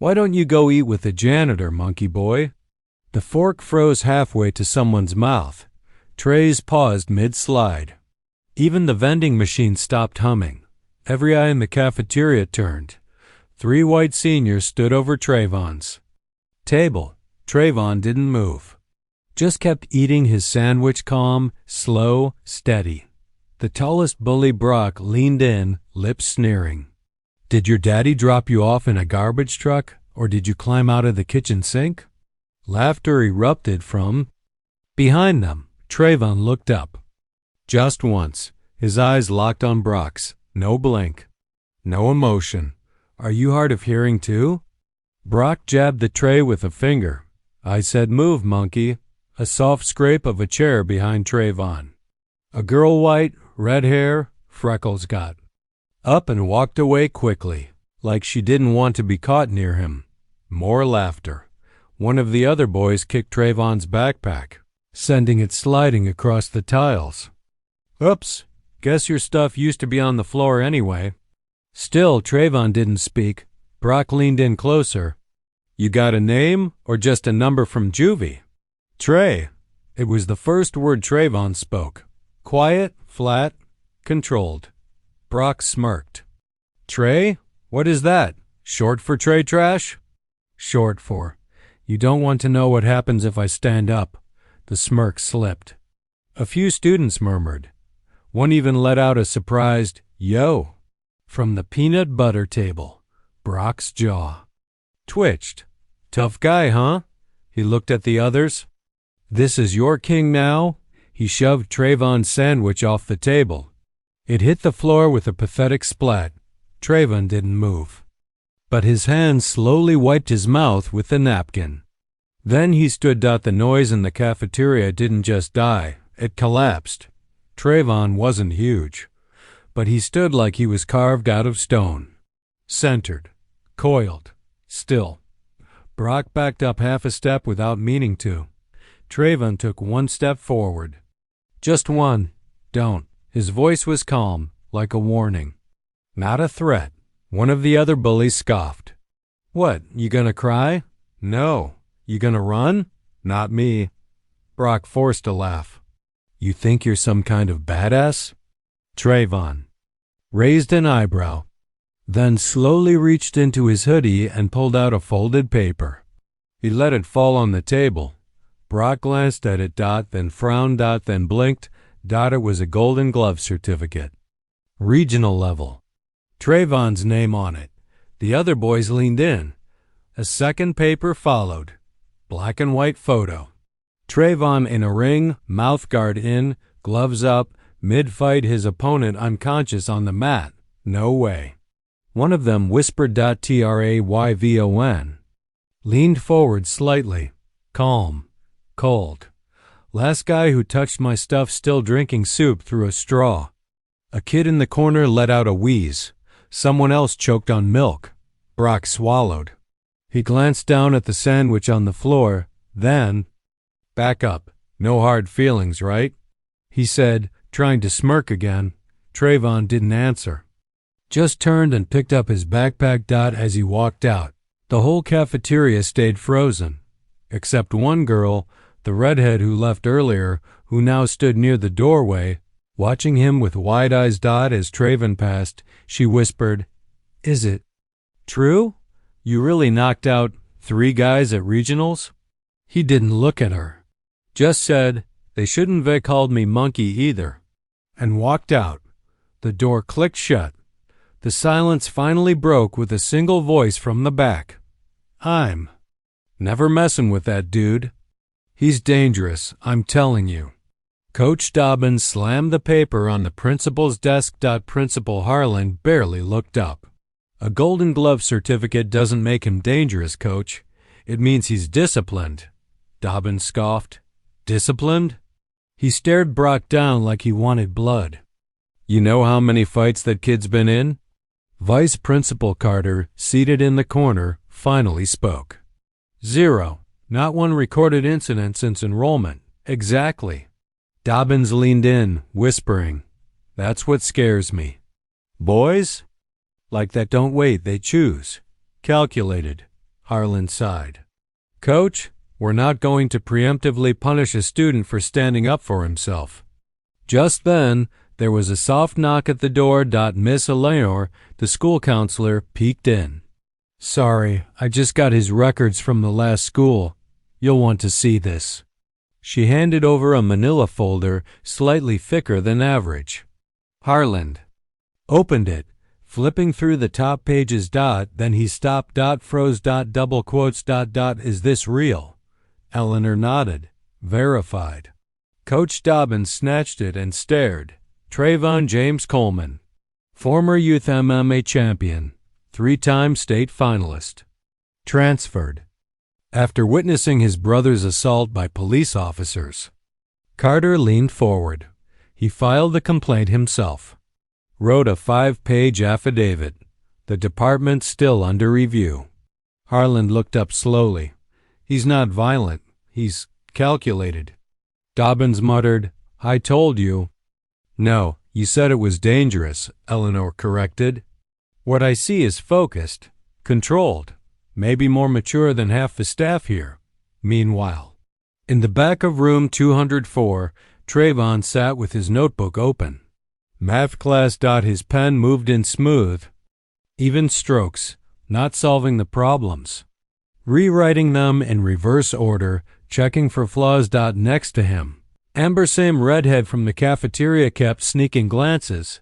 Why don't you go eat with the janitor, monkey boy? The fork froze halfway to someone's mouth. Trays paused mid-slide. Even the vending machine stopped humming. Every eye in the cafeteria turned. 3 white seniors stood over Trayvon's table. Trayvon didn't move. Just kept eating his sandwich, calm, slow, steady. The tallest bully, Brock, leaned in, lips sneering. Did your daddy drop you off in a garbage truck, or did you climb out of the kitchen sink? Laughter erupted from behind them. Trayvon looked up. Just once, his eyes locked on Brock's. No blink. No emotion. Are you hard of hearing too? Brock jabbed the tray with a finger. I said move, monkey. A soft scrape of a chair behind Trayvon. A girl, white, red hair, freckles, got up and walked away quickly, like she didn't want to be caught near him. More laughter. One of the other boys kicked Trayvon's backpack, sending it sliding across the tiles. Oops, guess your stuff used to be on the floor anyway. Still, Trayvon didn't speak. Brock leaned in closer. You got a name or just a number from juvie? Trey. It was the first word Trayvon spoke. Quiet, flat, controlled. Brock smirked. Trey? What is that? Short for tray trash? Short for, you don't want to know what happens if I stand up. The smirk slipped. A few students murmured. One even let out a surprised, yo. From the peanut butter table, Brock's jaw twitched. Tough guy, huh? He looked at the others. This is your king now? He shoved Trayvon's sandwich off the table. It hit the floor with a pathetic splat. Trayvon didn't move, but his hand slowly wiped his mouth with the napkin. Then he stood. The noise in the cafeteria didn't just die, it collapsed. Trayvon wasn't huge, but he stood like he was carved out of stone. Centered, coiled, still. Brock backed up half a step without meaning to. Trayvon took 1 step forward. Just one. Don't. His voice was calm, like a warning. Not a threat. One of the other bullies scoffed. What, you gonna cry? No. You gonna run? Not me. Brock forced a laugh. You think you're some kind of badass? Trayvon raised an eyebrow, then slowly reached into his hoodie and pulled out a folded paper. He let it fall on the table. Brock glanced at it, then frowned, then blinked. It was a Golden Glove certificate. Regional level. Trayvon's name on it. The other boys leaned in. A second paper followed. Black and white photo. Trayvon in a ring, mouth guard in, gloves up, mid-fight, his opponent unconscious on the mat. No way. One of them whispered. Trayvon leaned forward slightly. Calm. Cold. Last guy who touched my stuff still drinking soup through a straw. A kid in the corner let out a wheeze. Someone else choked on milk. Brock swallowed. He glanced down at the sandwich on the floor, then, back up. No hard feelings, right? He said, trying to smirk again. Trayvon didn't answer. Just turned and picked up his backpack. As he walked out, the whole cafeteria stayed frozen, except one girl, the redhead who left earlier, who now stood near the doorway, watching him with wide eyes. As Trayvon passed, she whispered, Is it true? You really knocked out 3 guys at regionals? He didn't look at her. Just said, they shouldn't have called me monkey either, and walked out. The door clicked shut. The silence finally broke with a single voice from the back. I'm never messing with that dude. He's dangerous, I'm telling you. Coach Dobbins slammed the paper on the principal's desk. Principal Harlan barely looked up. A Golden Glove certificate doesn't make him dangerous, Coach. It means he's disciplined. Dobbins scoffed. Disciplined? He stared Brock down like he wanted blood. You know how many fights that kid's been in? Vice Principal Carter, seated in the corner, finally spoke. 0. Not one recorded incident since enrollment. Exactly. Dobbins leaned in, whispering, That's what scares me. Boys? Like that don't wait, they choose. Calculated. Harlan sighed. Coach, we're not going to preemptively punish a student for standing up for himself. Just then, there was a soft knock at the door. Miss Eleanor, the school counselor, peeked in. Sorry, I just got his records from the last school. You'll want to see this. She handed over a manila folder slightly thicker than average. Harlan opened it, flipping through the top pages. Then he stopped. Froze. Double quotes. Is this real? Eleanor nodded. Verified. Coach Dobbins snatched it and stared. Trayvon James Coleman, former youth MMA champion, 3-time state finalist. Transferred. After witnessing his brother's assault by police officers. Carter leaned forward. He filed the complaint himself. Wrote a 5-page affidavit. The department still under review. Harlan looked up slowly. He's not violent. He's calculated. Dobbins muttered, I told you. No, you said it was dangerous, Eleanor corrected. What I see is focused, controlled, maybe more mature than half the staff here. Meanwhile, in the back of room 204, Trayvon sat with his notebook open. Math class. His pen moved in smooth, even strokes, not solving the problems. Rewriting them in reverse order, checking for flaws. Next to him, Amber, same redhead from the cafeteria, kept sneaking glances.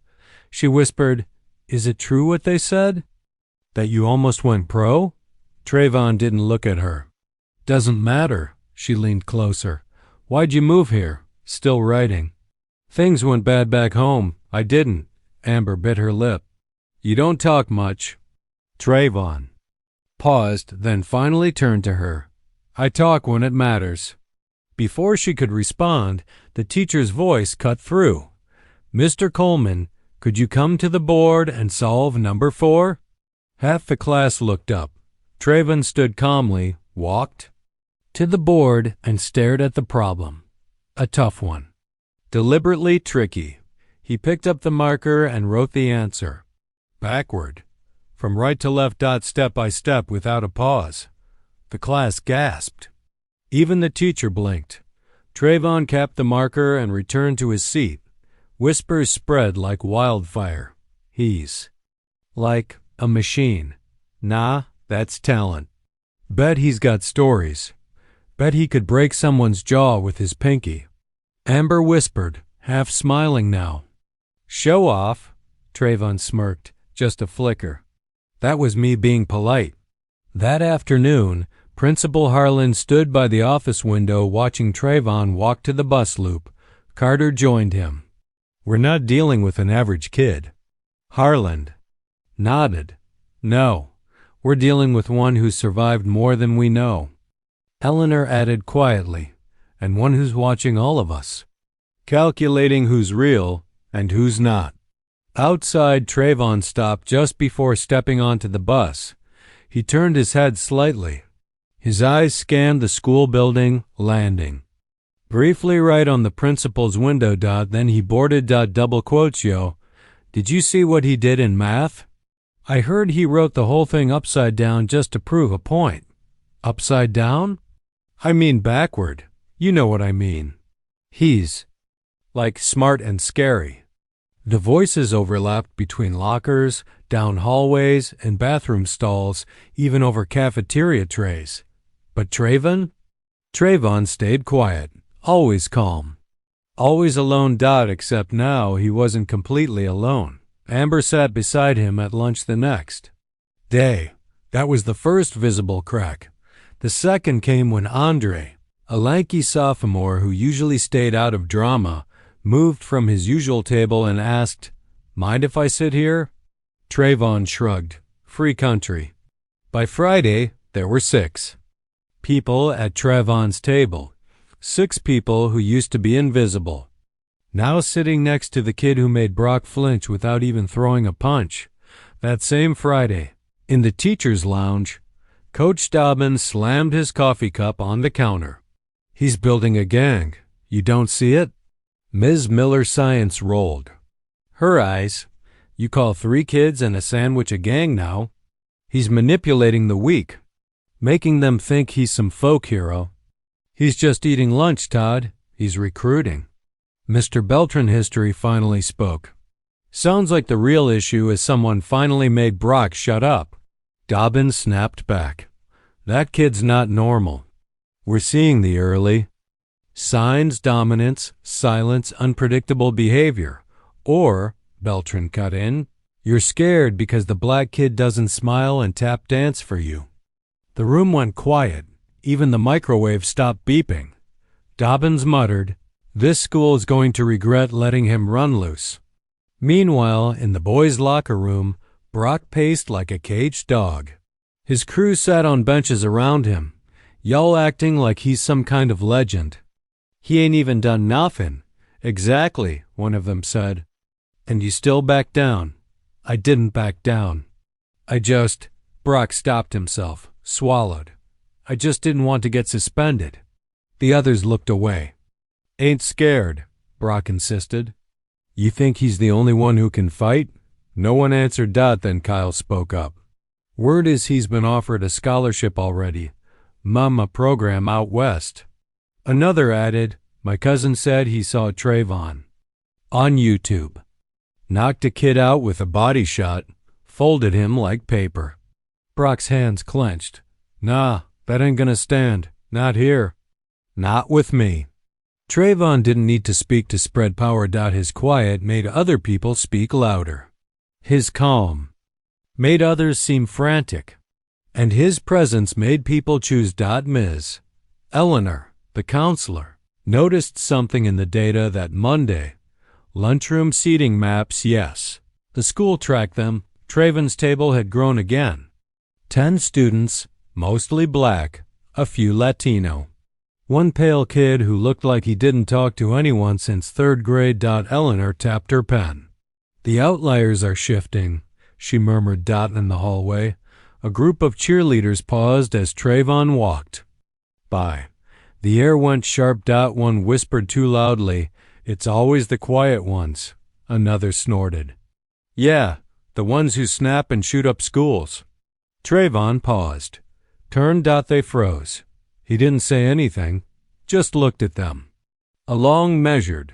She whispered, Is it true what they said? That you almost went pro? Trayvon didn't look at her. Doesn't matter. She leaned closer. Why'd you move here? Still writing. Things went bad back home. I didn't. Amber bit her lip. You don't talk much. Trayvon paused, then finally turned to her. I talk when it matters. Before she could respond, the teacher's voice cut through. Mr. Coleman, could you come to the board and solve number 4? Half the class looked up. Trayvon stood calmly, walked to the board, and stared at the problem. A tough one. Deliberately tricky. He picked up the marker and wrote the answer. Backward. From right to left. Step by step without a pause. The class gasped. Even the teacher blinked. Trayvon capped the marker and returned to his seat. Whispers spread like wildfire. He's like a machine. Nah, that's talent. Bet he's got stories. Bet he could break someone's jaw with his pinky. Amber whispered, half smiling now. Show off, Trayvon smirked, just a flicker. That was me being polite. That afternoon, Principal Harlan stood by the office window watching Trayvon walk to the bus loop. Carter joined him. We're not dealing with an average kid. Harlan nodded. No, we're dealing with one who's survived more than we know. Eleanor added quietly, and one who's watching all of us. Calculating who's real and who's not. Outside, Trayvon stopped just before stepping onto the bus. He turned his head slightly. His eyes scanned the school building, landing briefly right on the principal's window. Then he boarded. Double quotes. Yo, did you see what he did in math? I heard he wrote the whole thing upside down just to prove a point. Upside down? I mean backward. You know what I mean. He's like smart and scary. The voices overlapped between lockers, down hallways, and bathroom stalls, even over cafeteria trays. But Trayvon? Trayvon stayed quiet, always calm. Always alone. Except now he wasn't completely alone. Amber sat beside him at lunch the next day. That was the first visible crack. The second came when Andre, a lanky sophomore who usually stayed out of drama, moved from his usual table and asked, Mind if I sit here? Trayvon shrugged. Free country. By Friday, there were 6 people at Trayvon's table. 6 people who used to be invisible. Now sitting next to the kid who made Brock flinch without even throwing a punch. That same Friday, in the teacher's lounge, Coach Dobbins slammed his coffee cup on the counter. He's building a gang. You don't see it? Ms. Miller's science rolled. Her eyes. You call 3 kids and a sandwich a gang now? He's manipulating the weak. making them think he's some folk hero. He's just eating lunch, Todd. He's recruiting. Mr. Beltran History finally spoke. Sounds like the real issue is someone finally made Brock shut up. Dobbins snapped back. That kid's not normal. We're seeing the early signs: dominance, silence, unpredictable behavior. Or, Beltran cut in, you're scared because the black kid doesn't smile and tap dance for you. The room went quiet. Even the microwave stopped beeping. Dobbins muttered, this school is going to regret letting him run loose. Meanwhile, in the boys' locker room, Brock paced like a caged dog. His crew sat on benches around him, y'all acting like he's some kind of legend. He ain't even done nothing. Exactly, one of them said. And you still back down? I didn't back down. Brock stopped himself, swallowed. I just didn't want to get suspended. The others looked away. Ain't scared, Brock insisted. You think he's the only one who can fight? No one answered. Then Kyle spoke up. Word is he's been offered a scholarship already. A program out west. Another added, my cousin said he saw Trayvon on YouTube. Knocked a kid out with a body shot, folded him like paper. Brock's hands clenched. Nah, that ain't gonna stand. Not here. Not with me. Trayvon didn't need to speak to spread power. His quiet made other people speak louder. His calm made others seem frantic. And his presence made people choose. Ms. Eleanor, the counselor, noticed something in the data that Monday. Lunchroom seating maps, yes. The school tracked them. Trayvon's table had grown again. 10 students, mostly black, a few Latino. One pale kid who looked like he didn't talk to anyone since 3rd grade. Eleanor tapped her pen. The outliers are shifting, she murmured. In the hallway, a group of cheerleaders paused as Trayvon walked by. The air went sharp. One whispered too loudly, it's always the quiet ones. Another snorted. Yeah, the ones who snap and shoot up schools. Trayvon paused. Turned. They froze. He didn't say anything, just looked at them. A long, measured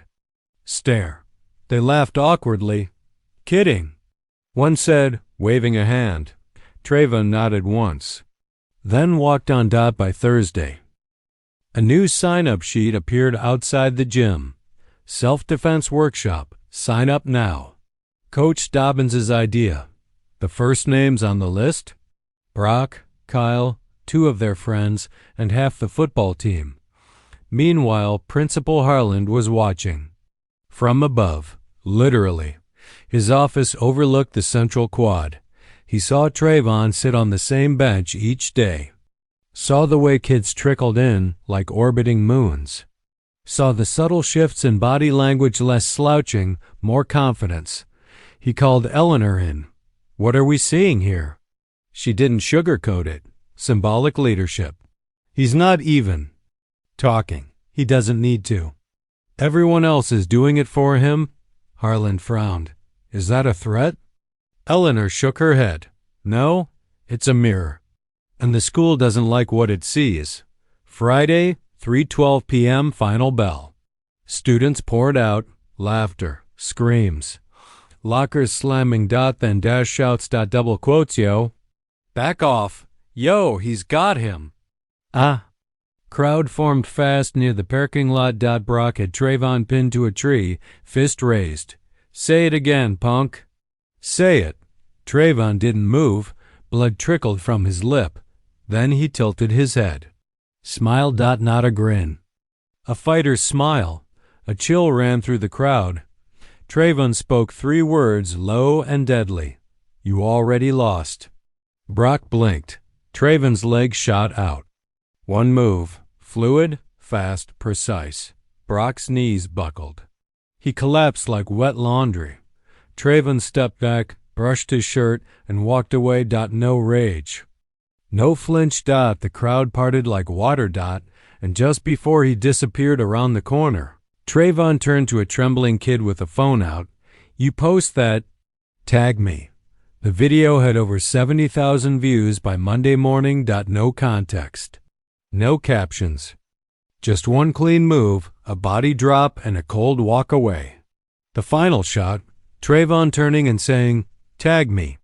stare. They laughed awkwardly. Kidding, one said, waving a hand. Trayvon nodded once, then walked on. By Thursday, a new sign-up sheet appeared outside the gym. Self-defense workshop. Sign up now. Coach Dobbins' idea. The first names on the list? Brock, Kyle, 2 of their friends, and half the football team. Meanwhile, Principal Harland was watching. From above, literally. His office overlooked the central quad. He saw Trayvon sit on the same bench each day. Saw the way kids trickled in like orbiting moons. Saw the subtle shifts in body language, less slouching, more confidence. He called Eleanor in. What are we seeing here? She didn't sugarcoat it. Symbolic leadership. He's not even talking. He doesn't need to. Everyone else is doing it for him. Harland frowned. Is that a threat? Eleanor shook her head. No, it's a mirror. And the school doesn't like what it sees. Friday, 3:12 p.m. final bell. Students poured out. Laughter. Screams. Lockers slamming. Then dash shouts. Double quotes. Yo. Back off. Yo, he's got him. Ah. Crowd formed fast near the parking lot. Brock had Trayvon pinned to a tree, fist raised. Say it again, punk. Say it. Trayvon didn't move. Blood trickled from his lip. Then he tilted his head. Smile. Not a grin. A fighter's smile. A chill ran through the crowd. Trayvon spoke 3 words, low and deadly. You already lost. Brock blinked. Trayvon's leg shot out. One move. Fluid, fast, precise. Brock's knees buckled. He collapsed like wet laundry. Trayvon stepped back, brushed his shirt, and walked away. No rage. No flinch. The crowd parted like water. And just before he disappeared around the corner, Trayvon turned to a trembling kid with a phone out. You post that. Tag me. The video had over 70,000 views by Monday morning. No context. No captions. Just one clean move, a body drop, and a cold walk away. The final shot, Trayvon turning and saying, "Tag me."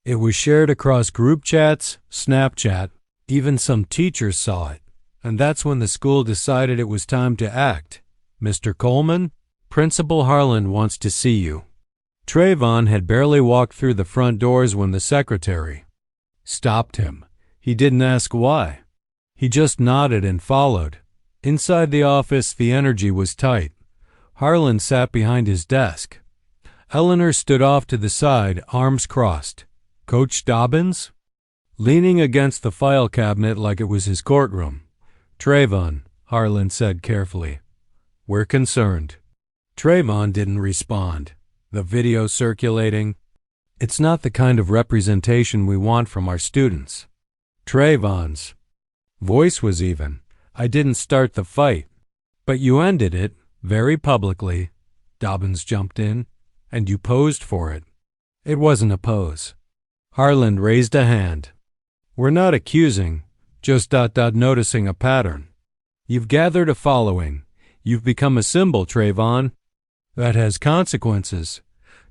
It was shared across group chats, Snapchat, even some teachers saw it. And that's when the school decided it was time to act. "Mr. Coleman, Principal Harlan wants to see you." Trayvon had barely walked through the front doors when the secretary stopped him. He didn't ask why. He just nodded and followed. Inside the office, the energy was tight. Harlan sat behind his desk. Eleanor stood off to the side, arms crossed. "Coach Dobbins?" Leaning against the file cabinet like it was his courtroom. "Trayvon," Harlan said carefully. "We're concerned." Trayvon didn't respond. The video circulating. "It's not the kind of representation we want from our students." Trayvon's voice was even. "I didn't start the fight." "But you ended it, very publicly," Dobbins jumped in, "and you posed for it." "It wasn't a pose." Harlan raised a hand. "We're not accusing, just noticing a pattern. You've gathered a following. You've become a symbol, Trayvon. That has consequences."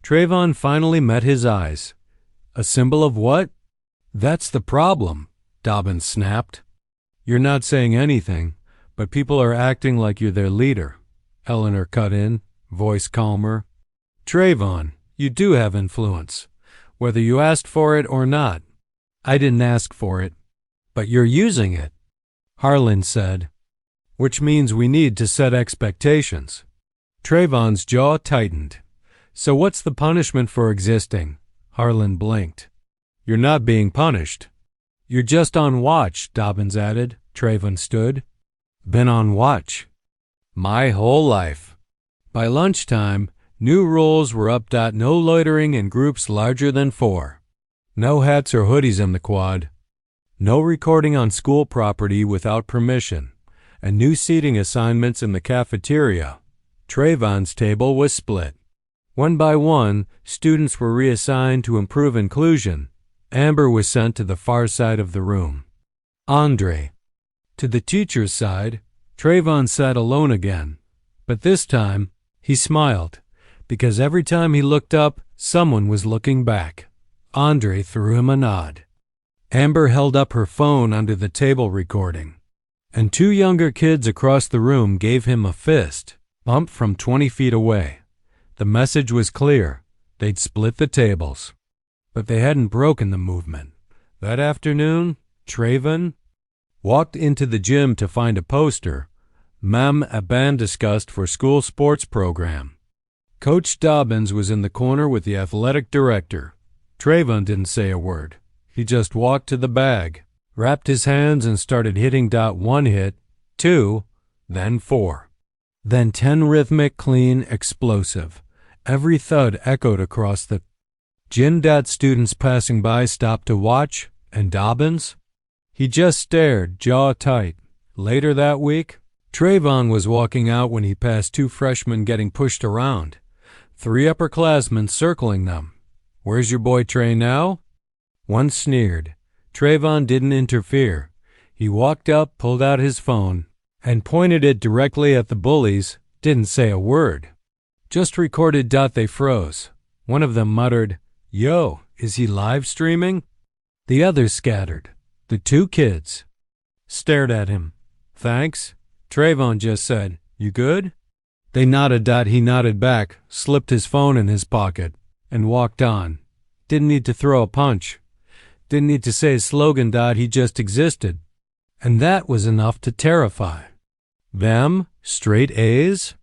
Trayvon finally met his eyes. "A symbol of what?" "That's the problem," Dobbins snapped. "You're not saying anything, but people are acting like you're their leader," Eleanor cut in, voice calmer. "Trayvon, you do have influence, whether you asked for it or not." "I didn't ask for it." "But you're using it," Harlan said. "Which means we need to set expectations." Trayvon's jaw tightened. "So what's the punishment for existing?" Harlan blinked. "You're not being punished." "You're just on watch," Dobbins added. Trayvon stood. "Been on watch my whole life." By lunchtime, new rules were up. No loitering in groups larger than 4. No hats or hoodies in the quad. No recording on school property without permission. And new seating assignments in the cafeteria. Trayvon's table was split. One by one, students were reassigned to improve inclusion. Amber was sent to the far side of the room. Andre. To the teacher's side, Trayvon sat alone again. But this time, he smiled, because every time he looked up, someone was looking back. Andre threw him a nod. Amber held up her phone under the table recording. And 2 younger kids across the room gave him a fist bump from 20 feet away. The message was clear. They'd split the tables. But they hadn't broken the movement. That afternoon, Trayvon walked into the gym to find a poster, "Mem a band discussed for school sports program." Coach Dobbins was in the corner with the athletic director. Trayvon didn't say a word. He just walked to the bag, wrapped his hands and started hitting. 1 hit, 2, then 4. Then 10 rhythmic, clean, explosive. Every thud echoed across the gym. Students passing by stopped to watch, and Dobbins? He just stared, jaw tight. Later that week, Trayvon was walking out when he passed 2 freshmen getting pushed around. 3 upperclassmen circling them. "Where's your boy Trey now?" One sneered. Trayvon didn't interfere. He walked up, pulled out his phone, and pointed it directly at the bullies. Didn't say a word. Just recorded. They froze. One of them muttered, "Yo, is he live streaming?" The others scattered. The 2 kids stared at him. "Thanks." Trayvon just said, "You good?" They nodded. He nodded back, slipped his phone in his pocket, and walked on. Didn't need to throw a punch. Didn't need to say his slogan. He just existed. And that was enough to terrify them. Straight A's?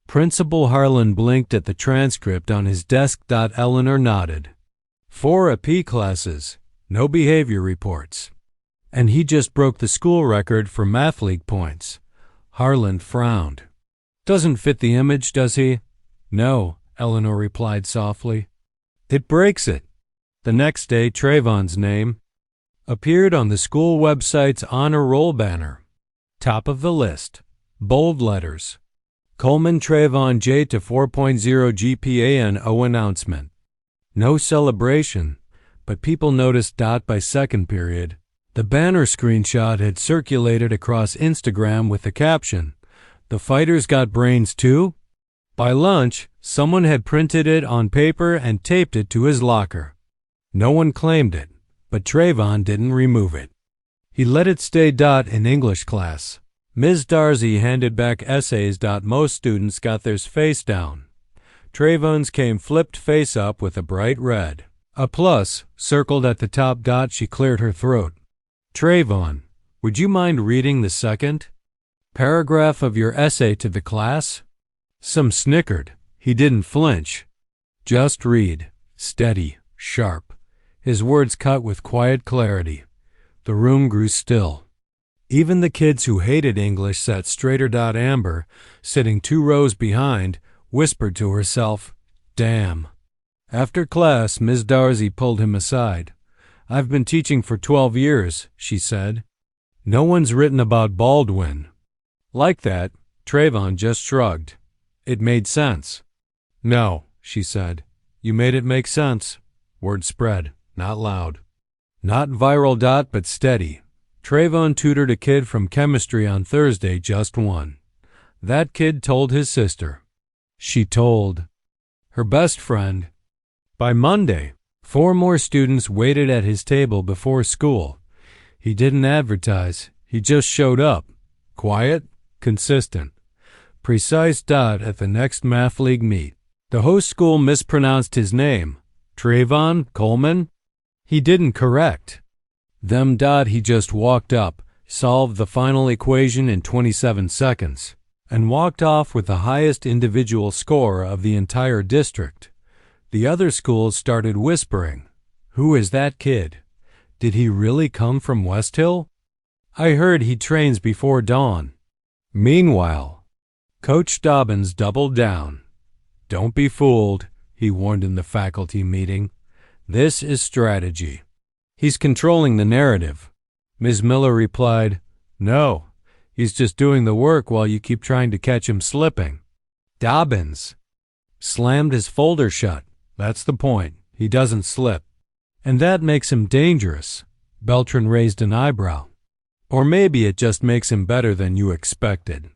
Principal Harlan blinked at the transcript on his desk. Eleanor nodded. 4 AP classes, no behavior reports. And he just broke the school record for math league points. Harlan frowned. "Doesn't fit the image, does he?" "No," Eleanor replied softly. "It breaks it." The next day, Trayvon's name appeared on the school website's honor roll banner. Top of the list, bold letters. Coleman Trayvon J to 4.0 GPA and O announcement. No celebration, but people noticed Dot by second period. The banner screenshot had circulated across Instagram with the caption, "The fighters got brains too?" By lunch, someone had printed it on paper and taped it to his locker. No one claimed it, but Trayvon didn't remove it. He let it stay. In English class, Ms. Darcy handed back essays. Most students got theirs face down. Trayvon's came flipped face up with a bright red. A plus circled at the top. She cleared her throat. "Trayvon, would you mind reading the second paragraph of your essay to the class?" Some snickered. He didn't flinch. "Just read." Steady, sharp. His words cut with quiet clarity. The room grew still. Even the kids who hated English sat straighter. Amber, sitting 2 rows behind, whispered to herself, "Damn." After class, Ms. Darcy pulled him aside. "I've been teaching for 12 years, she said. "No one's written about Baldwin." Like that, Trayvon just shrugged. It made sense. "No," she said. "You made it make sense." Word spread, not loud. Not viral. But steady. Trayvon tutored a kid from chemistry on Thursday, just one. That kid told his sister. She told her best friend. By Monday, 4 more students waited at his table before school. He didn't advertise. He just showed up. Quiet, consistent. Precise. At the next math league meet, the host school mispronounced his name. Trayvon Coleman? He didn't correct them. He just walked up, solved the final equation in 27 seconds, and walked off with the highest individual score of the entire district. The other schools started whispering, "Who is that kid? Did he really come from West Hill? I heard he trains before dawn." Meanwhile, Coach Dobbins doubled down. "Don't be fooled," he warned in the faculty meeting. "This is strategy. He's controlling the narrative." Ms. Miller replied, "No, he's just doing the work while you keep trying to catch him slipping." Dobbins slammed his folder shut. "That's the point. He doesn't slip. And that makes him dangerous." Beltran raised an eyebrow. "Or maybe it just makes him better than you expected."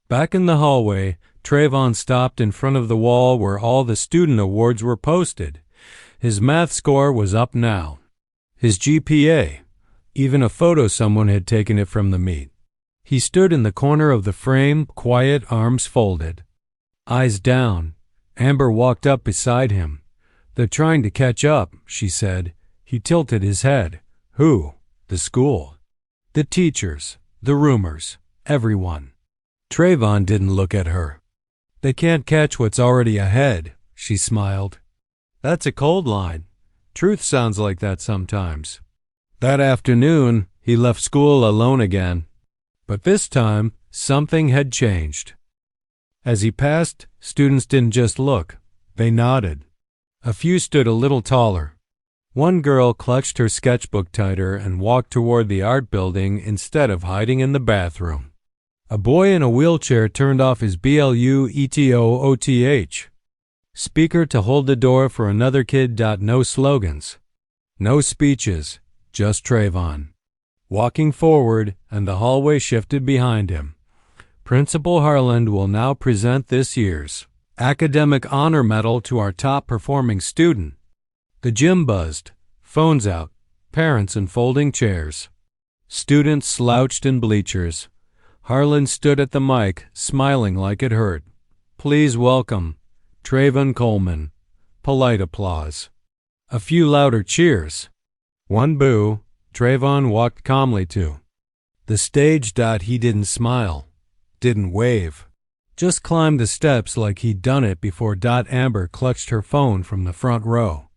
Back in the hallway, Trayvon stopped in front of the wall where all the student awards were posted. His math score was up now. His GPA, even a photo someone had taken it from the meet. He stood in the corner of the frame, quiet, arms folded. Eyes down. Amber walked up beside him. "They're trying to catch up," she said. He tilted his head. "Who?" "The school. The teachers. The rumors. Everyone." Trayvon didn't look at her. "They can't catch what's already ahead," she smiled. "That's a cold line. Truth sounds like that sometimes." That afternoon, he left school alone again. But this time, something had changed. As he passed, students didn't just look. They nodded. A few stood a little taller. One girl clutched her sketchbook tighter and walked toward the art building instead of hiding in the bathroom. A boy in a wheelchair turned off his BLUETOOTH speaker to hold the door for another kid. No slogans. No speeches. Just Trayvon. Walking forward, and the hallway shifted behind him. Principal Harland will now present this year's Academic Honor Medal to our top-performing student. The gym buzzed. Phones out. Parents in folding chairs. Students slouched in bleachers. Harlan stood at the mic, smiling like it hurt. "Please welcome Trayvon Coleman." Polite applause. A few louder cheers. One boo. Trayvon walked calmly to the stage. He didn't smile, didn't wave, just climbed the steps like he'd done it before. Amber clutched her phone from the front row.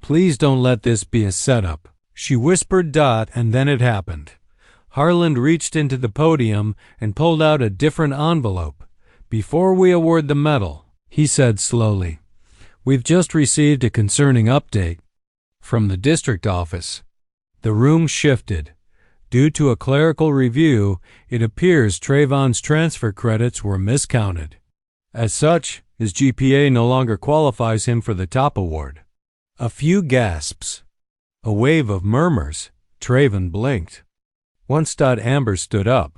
"Please don't let this be a setup," she whispered. And then it happened. Harland reached into the podium and pulled out a different envelope. "Before we award the medal," he said slowly, "we've just received a concerning update from the district office." The room shifted. Due to a clerical review, it appears Trayvon's transfer credits were miscounted. As such, his GPA no longer qualifies him for the top award. A few gasps. A wave of murmurs. Traven blinked. Once Amber stood up.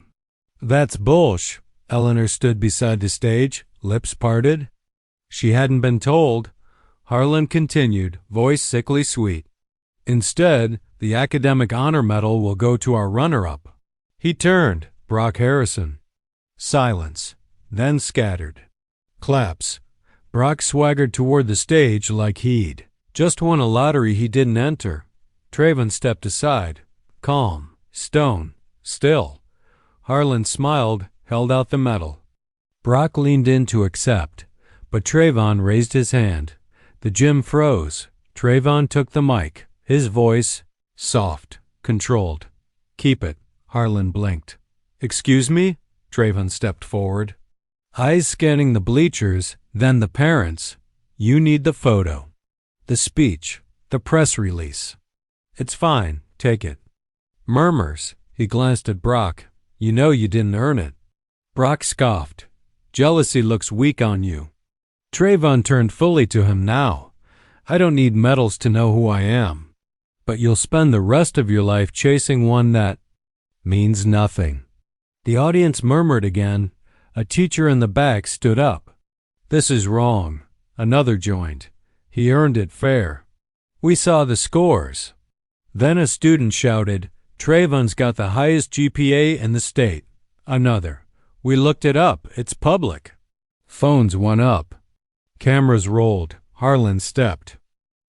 That's bullsh. Eleanor stood beside the stage, lips parted. She hadn't been told. Harlan continued, voice sickly sweet. Instead, the academic honor medal will go to our runner-up. He turned. Brock Harrison. Silence. Then scattered. Claps. Brock swaggered toward the stage like he'd just won a lottery he didn't enter. Traven stepped aside. Calm. Stone. Still. Harlan smiled, held out the medal. Brock leaned in to accept, but Trayvon raised his hand. The gym froze. Trayvon took the mic, his voice soft, controlled. Keep it. Harlan blinked. Excuse me? Trayvon stepped forward. Eyes scanning the bleachers, then the parents. You need the photo. The speech. The press release. It's fine. Take it. Murmurs. He glanced at Brock. You know you didn't earn it. Brock scoffed. Jealousy looks weak on you. Trayvon turned fully to him now. I don't need medals to know who I am. But you'll spend the rest of your life chasing one that means nothing. The audience murmured again. A teacher in the back stood up. This is wrong. Another joined. He earned it fair. We saw the scores. Then a student shouted, Trayvon's got the highest GPA in the state. Another. We looked it up. It's public. Phones went up. Cameras rolled. Harlan stepped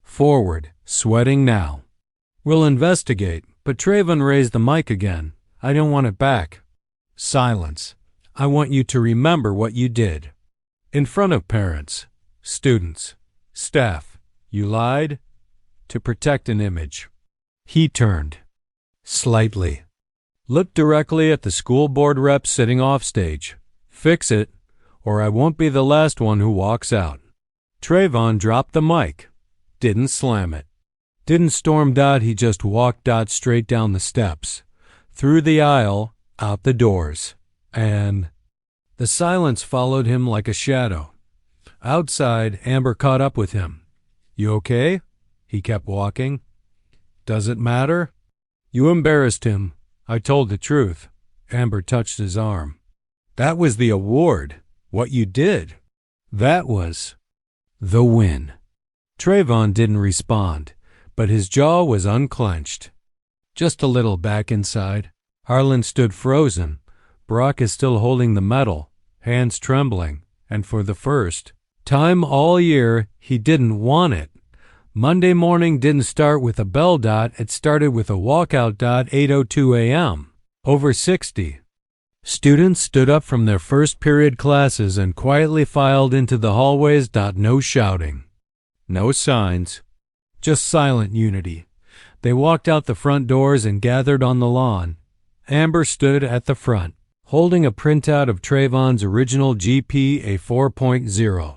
forward, sweating now. We'll investigate, but Trayvon raised the mic again. I don't want it back. Silence. I want you to remember what you did. In front of parents, students, staff, you lied to protect an image. He turned. Slightly. Looked directly at the school board rep sitting offstage. Fix it, or I won't be the last one who walks out. Trayvon dropped the mic. Didn't slam it. Didn't storm. He just walked straight down the steps, through the aisle, out the doors, and the silence followed him like a shadow. Outside, Amber caught up with him. You okay? He kept walking. Does it matter? You embarrassed him. I told the truth. Amber touched his arm. That was the award. What you did. That was the win. Trayvon didn't respond, but his jaw was unclenched. Just a little back inside. Harlan stood frozen. Brock is still holding the medal, hands trembling, and for the first time all year, he didn't want it. Monday morning didn't start with a bell. It started with a walkout. 8:02 a.m. Over 60. Students stood up from their first period classes and quietly filed into the hallways. No shouting. No signs. Just silent unity. They walked out the front doors and gathered on the lawn. Amber stood at the front, holding a printout of Trayvon's original GPA 4.0.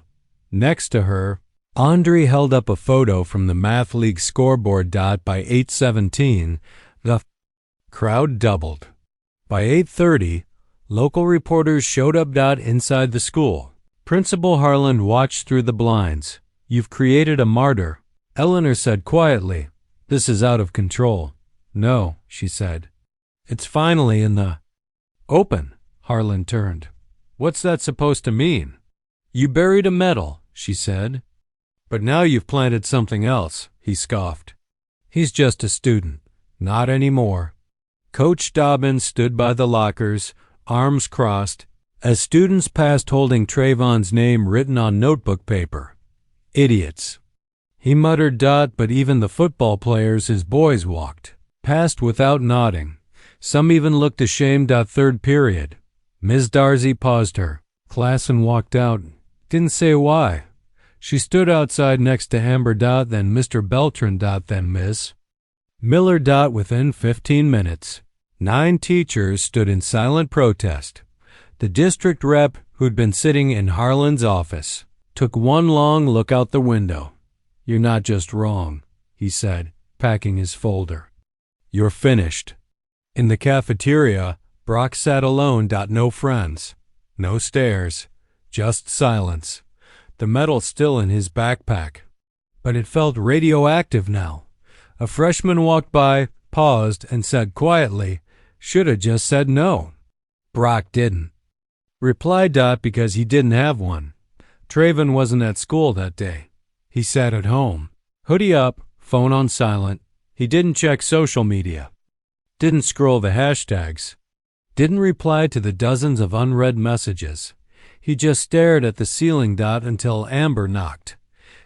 Next to her, Andre held up a photo from the Math League scoreboard. By 8:17, the crowd doubled. By 8:30, local reporters showed up. Inside the school, Principal Harlan watched through the blinds. You've created a martyr, Eleanor said quietly. This is out of control. No, she said. It's finally in the open. Harlan turned. What's that supposed to mean? You buried a medal, she said. But now you've planted something else, he scoffed. He's just a student. Not anymore. Coach Dobbins stood by the lockers, arms crossed, as students passed holding Trayvon's name written on notebook paper. Idiots. He muttered. But even the football players, his boys, walked past without nodding. Some even looked ashamed. Third period. Ms. Darcy paused her class and walked out. Didn't say why. She stood outside next to Amber. Then Mr. Beltran. Then Miss Miller. Within 15 minutes, 9 teachers stood in silent protest. The district rep, who'd been sitting in Harlan's office, took one long look out the window. You're not just wrong, he said, packing his folder. You're finished. In the cafeteria, Brock sat alone. No friends, no stares, just silence. The medal still in his backpack. But it felt radioactive now. A freshman walked by, paused, and said quietly, "Shoulda just said no." Brock didn't. Reply. Because he didn't have one. Trayvon wasn't at school that day. He sat at home. Hoodie up, phone on silent. He didn't check social media. Didn't scroll the hashtags. Didn't reply to the dozens of unread messages. He just stared at the ceiling. Until Amber knocked.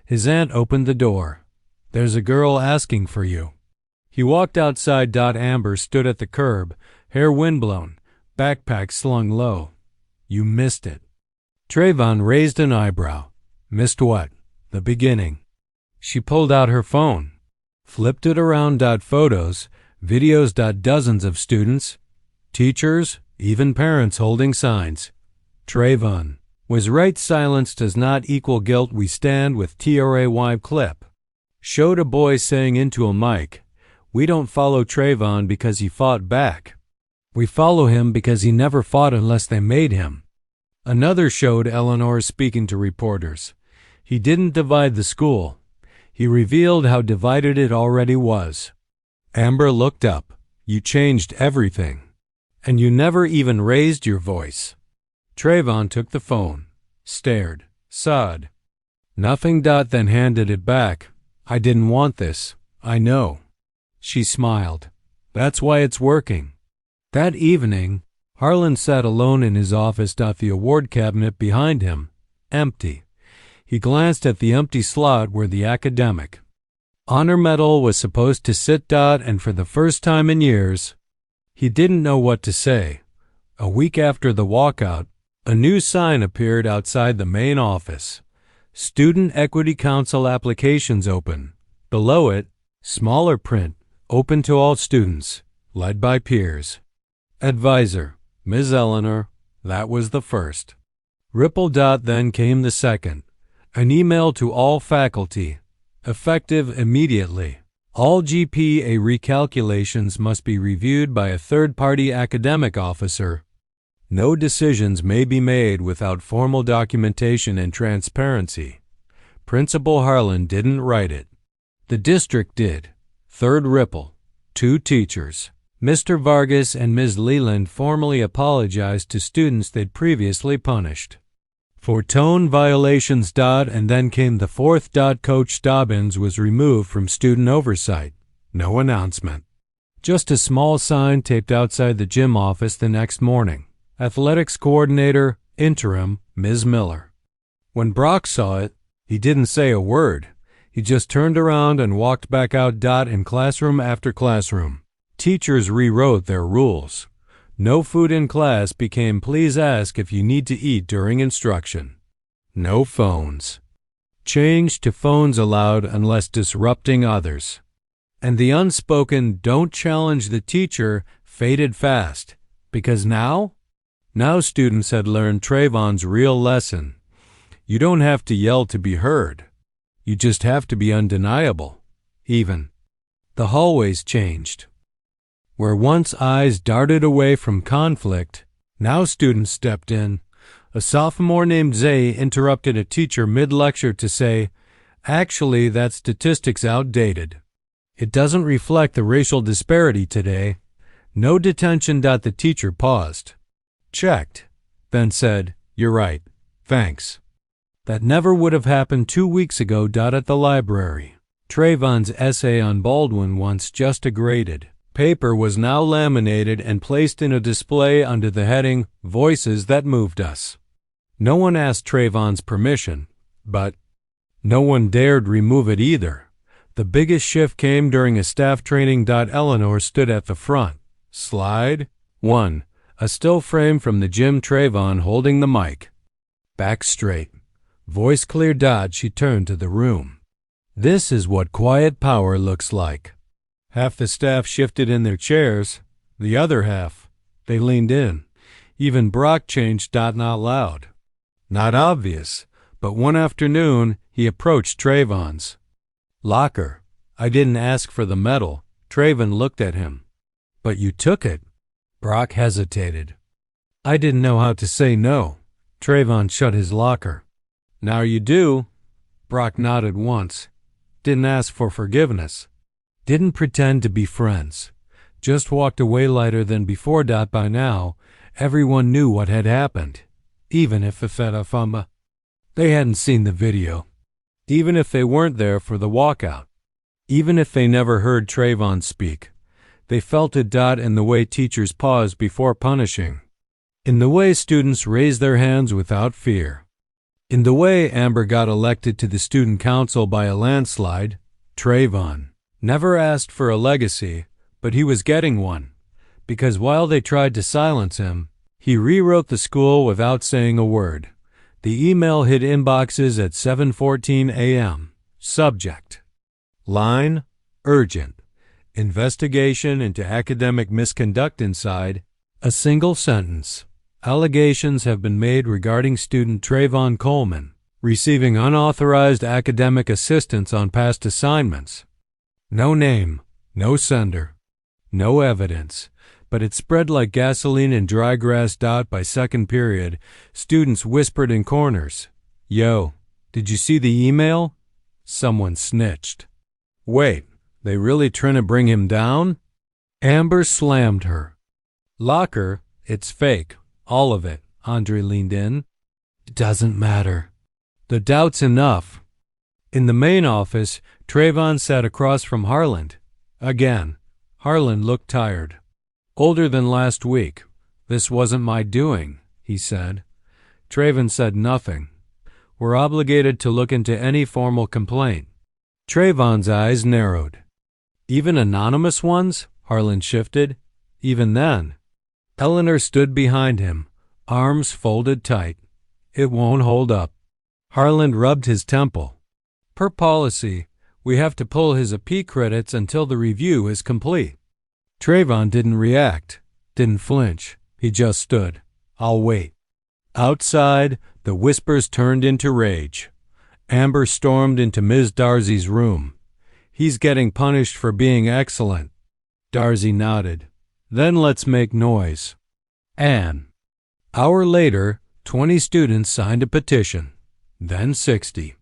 His aunt opened the door. "There's a girl asking for you." He walked outside. Amber stood at the curb, hair windblown, backpack slung low. "You missed it." Trayvon raised an eyebrow. "Missed what?" "The beginning." She pulled out her phone, flipped it around. Photos, videos. Dozens of students, teachers, even parents holding signs. Trayvon was right. Silence does not equal guilt. We stand with TRAY clip. Showed a boy saying into a mic, "We don't follow Trayvon because he fought back. We follow him because he never fought unless they made him." Another showed Eleanor speaking to reporters. "He didn't divide the school. He revealed how divided it already was." Amber looked up. "You changed everything. And you never even raised your voice." Trayvon took the phone, stared, sighed. "Nothing." Then handed it back. "I didn't want this. I know." She smiled. "That's why it's working." That evening, Harlan sat alone in his office. The award cabinet behind him, empty. He glanced at the empty slot where the academic honor medal was supposed to sit. And for the first time in years, he didn't know what to say. A week after the walkout, a new sign appeared outside the main office. "Student Equity Council applications open." Below it, smaller print, "Open to all students, led by peers. Advisor, Ms. Eleanor." That was the first. Ripple. Then came the second. An email to all faculty, effective immediately. All GPA recalculations must be reviewed by a third-party academic officer. No decisions may be made without formal documentation and transparency. Principal Harlan didn't write it. The district did. Third ripple. 2 teachers, Mr. Vargas and Ms. Leland, formally apologized to students they'd previously punished for tone violations. And then came the fourth. Coach Dobbins was removed from student oversight. No announcement. Just a small sign taped outside the gym office the next morning. Athletics coordinator, interim, Ms. Miller. When Brock saw it, he didn't say a word. He just turned around and walked back out. In classroom after classroom, teachers rewrote their rules. No food in class became "Please ask if you need to eat during instruction." No phones. Changed to "Phones allowed unless disrupting others." And the unspoken "Don't challenge the teacher" faded fast, because now students had learned Trayvon's real lesson. You don't have to yell to be heard. You just have to be undeniable. Even the hallways changed. Where once eyes darted away from conflict, now students stepped in. A sophomore named Zay interrupted a teacher mid-lecture to say, "Actually, that statistic's outdated. It doesn't reflect the racial disparity today." No detention. The teacher paused, checked, then said, "You're right. Thanks." That never would have happened 2 weeks ago. At the library, Trayvon's essay on Baldwin, once just a graded paper, was now laminated and placed in a display under the heading "Voices That Moved Us." No one asked Trayvon's permission, but no one dared remove it either. The biggest shift came during a staff training. Eleanor stood at the front. Slide 1. A still frame from the gym, Trayvon holding the mic. Back straight. Voice clear. She turned to the room. "This is what quiet power looks like." Half the staff shifted in their chairs. The other half, they leaned in. Even Brock changed. Not loud. Not obvious. But one afternoon, he approached Trayvon's locker. "I didn't ask for the medal." Trayvon looked at him. "But you took it." Brock hesitated. "I didn't know how to say no." Trayvon shut his locker. "Now you do." Brock nodded once. "Didn't ask for forgiveness." Didn't pretend to be friends. Just walked away lighter than before. By now, everyone knew what had happened, even if they hadn't seen the video, even if they weren't there for the walkout, even if they never heard Trayvon speak. They felt it. In the way teachers paused before punishing, in the way students raised their hands without fear, in the way Amber got elected to the student council by a landslide. Trayvon never asked for a legacy, but he was getting one, because while they tried to silence him, he rewrote the school without saying a word. The email hit inboxes at 7:14 a.m. Subject line: urgent. Investigation into academic misconduct inside. A single sentence. Allegations have been made regarding student Trayvon Coleman receiving unauthorized academic assistance on past assignments. No name, no sender, no evidence, but it spread like gasoline in dry grass. By second period, students whispered in corners, "Yo, did you see the email?" Someone snitched. Wait, they really trying to bring him down? Amber slammed her locker. It's fake, all of it. Andre leaned in. It doesn't matter. The doubt's enough. In the main office, Trayvon sat across from Harland. Again, Harland looked tired. Older than last week. This wasn't my doing, he said. Trayvon said nothing. We're obligated to look into any formal complaint. Trayvon's eyes narrowed. Even anonymous ones? Harland shifted. Even then. Eleanor stood behind him, arms folded tight. It won't hold up. Harland rubbed his temple. Per policy, we have to pull his AP credits until the review is complete. Trayvon didn't react, didn't flinch. He just stood. I'll wait. Outside, the whispers turned into rage. Amber stormed into Ms. Darcy's room. He's getting punished for being excellent. Darcy nodded. Then let's make noise. Anne. Hour later, 20 students signed a petition. Then 60.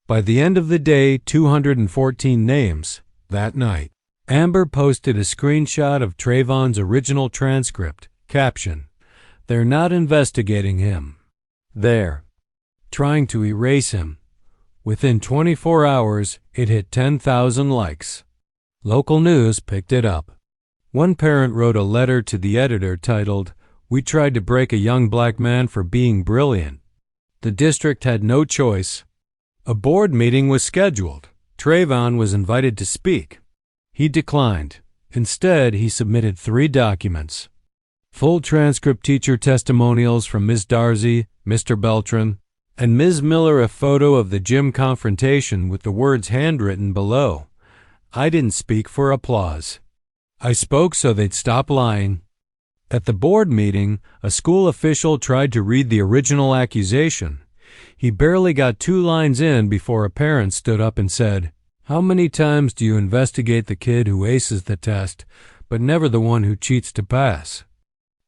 By the end of the day, 214 names. That night, Amber posted a screenshot of Trayvon's original transcript. Caption: They're not investigating him. They're trying to erase him. Within 24 hours, it hit 10,000 likes. Local news picked it up. One parent wrote a letter to the editor titled, "We tried to break a young black man for being brilliant." The district had no choice. A board meeting was scheduled. Trayvon was invited to speak. He declined. Instead, he submitted 3 documents. Full transcript teacher testimonials from Ms. Darcy, Mr. Beltran, and Ms. Miller, a photo of the gym confrontation with the words handwritten below. I didn't speak for applause. I spoke so they'd stop lying. At the board meeting, a school official tried to read the original accusation. He barely got 2 lines in before a parent stood up and said, "How many times do you investigate the kid who aces the test, but never the one who cheats to pass?"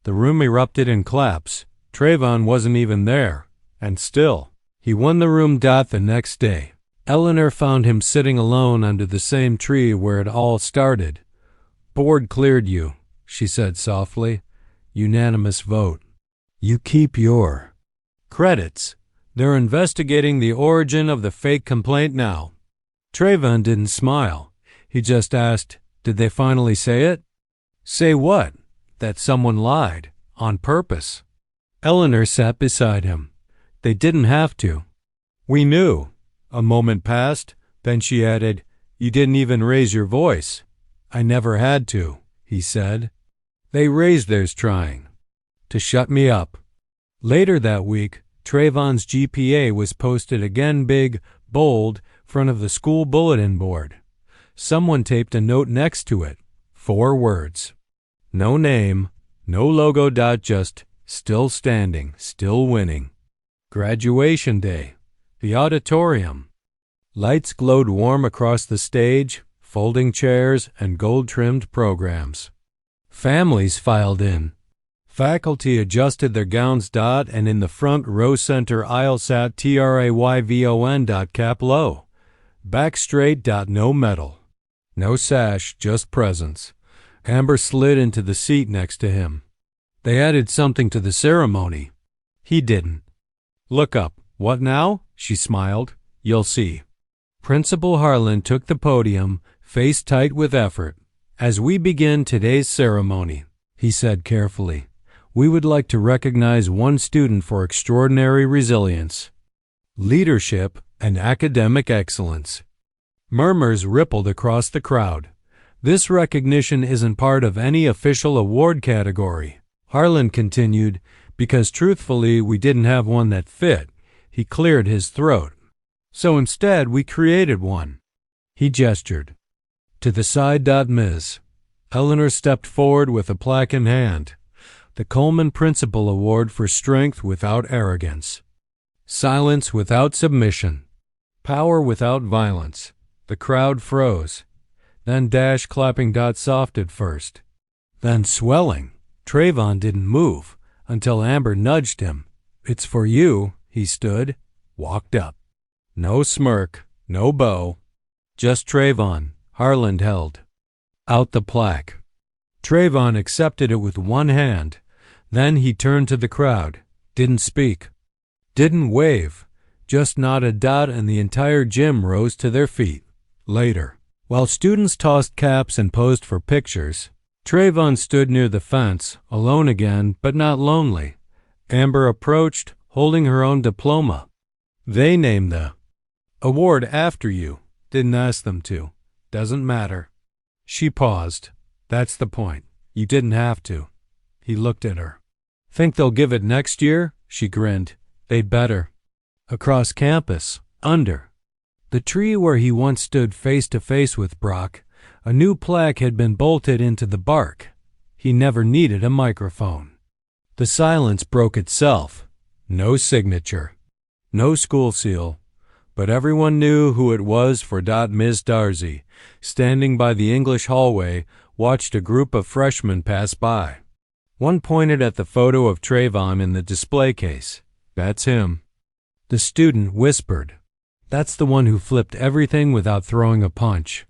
The room erupted in claps. Trayvon wasn't even there. And still, he won the room. The next day, Eleanor found him sitting alone under the same tree where it all started. "Board cleared you," she said softly. "Unanimous vote. You keep your credits. They're investigating the origin of the fake complaint now." Trayvon didn't smile. He just asked, "Did they finally say it?" "Say what?" "That someone lied. On purpose." Eleanor sat beside him. "They didn't have to." "We knew." A moment passed. Then she added, "You didn't even raise your voice." "I never had to," he said. "They raised theirs trying to shut me up." Later that week, Trayvon's GPA was posted again, big, bold, front of the school bulletin board. Someone taped a note next to it. 4 words. No name, no logo. Just still standing, still winning. Graduation day. The auditorium. Lights glowed warm across the stage, folding chairs, and gold-trimmed programs. Families filed in. Faculty adjusted their gowns. And in the front row center aisle sat Trayvon. Cap low. Back straight. No medal. No sash, just presence. Amber slid into the seat next to him. They added something to the ceremony. He didn't. Look up. What now? She smiled. You'll see. Principal Harlan took the podium, face tight with effort. As we begin today's ceremony, he said carefully, we would like to recognize one student for extraordinary resilience, leadership, and academic excellence. Murmurs rippled across the crowd. This recognition isn't part of any official award category, Harlan continued, because truthfully we didn't have one that fit. He cleared his throat. So instead we created one. He gestured. To the side. Ms. Eleanor stepped forward with a plaque in hand. The Coleman Principal Award for Strength Without Arrogance. Silence without submission. Power without violence. The crowd froze. Then clapping. Soft at first. Then swelling. Trayvon didn't move until Amber nudged him. It's for you. He stood, walked up. No smirk, no bow. Just Trayvon. Harlan held out the plaque. Trayvon accepted it with one hand. Then he turned to the crowd. Didn't speak. Didn't wave. Just nodded. And the entire gym rose to their feet. Later, while students tossed caps and posed for pictures, Trayvon stood near the fence, alone again, but not lonely. Amber approached, holding her own diploma. They named the award after you. Didn't ask them to. Doesn't matter. She paused. That's the point. You didn't have to. He looked at her. Think they'll give it next year? She grinned. They'd better. Across campus, under the tree where he once stood face to face with Brock, a new plaque had been bolted into the bark. He never needed a microphone. The silence broke itself. No signature. No school seal. But everyone knew who it was for. Ms. Darcy, standing by the English hallway, watched a group of freshmen pass by. One pointed at the photo of Trayvon in the display case. That's him. The student whispered. That's the one who flipped everything without throwing a punch.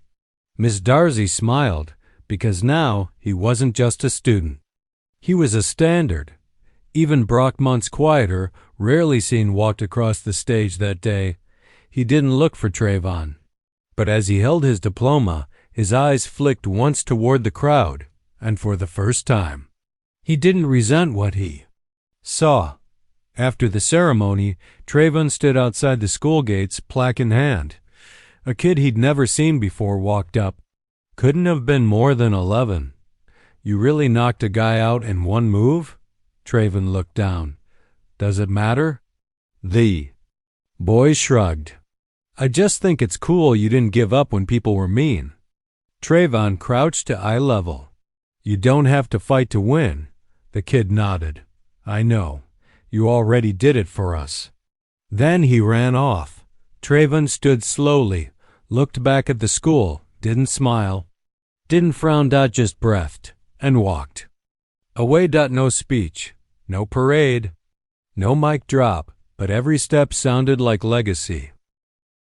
Miss Darcy smiled, because now he wasn't just a student. He was a standard. Even Brock, months quieter, rarely seen, walked across the stage that day. He didn't look for Trayvon. But as he held his diploma, his eyes flicked once toward the crowd, and for the first time. He didn't resent what he saw. After the ceremony, Trayvon stood outside the school gates, plaque in hand. A kid he'd never seen before walked up. Couldn't have been more than 11. You really knocked a guy out in one move? Trayvon looked down. Does it matter? The boy shrugged. I just think it's cool you didn't give up when people were mean. Trayvon crouched to eye level. You don't have to fight to win. The kid nodded. I know. You already did it for us. Then he ran off. Trayvon stood slowly, looked back at the school, didn't smile, didn't frown. Just breathed, and walked away. No speech, no parade, no mic drop, but every step sounded like legacy.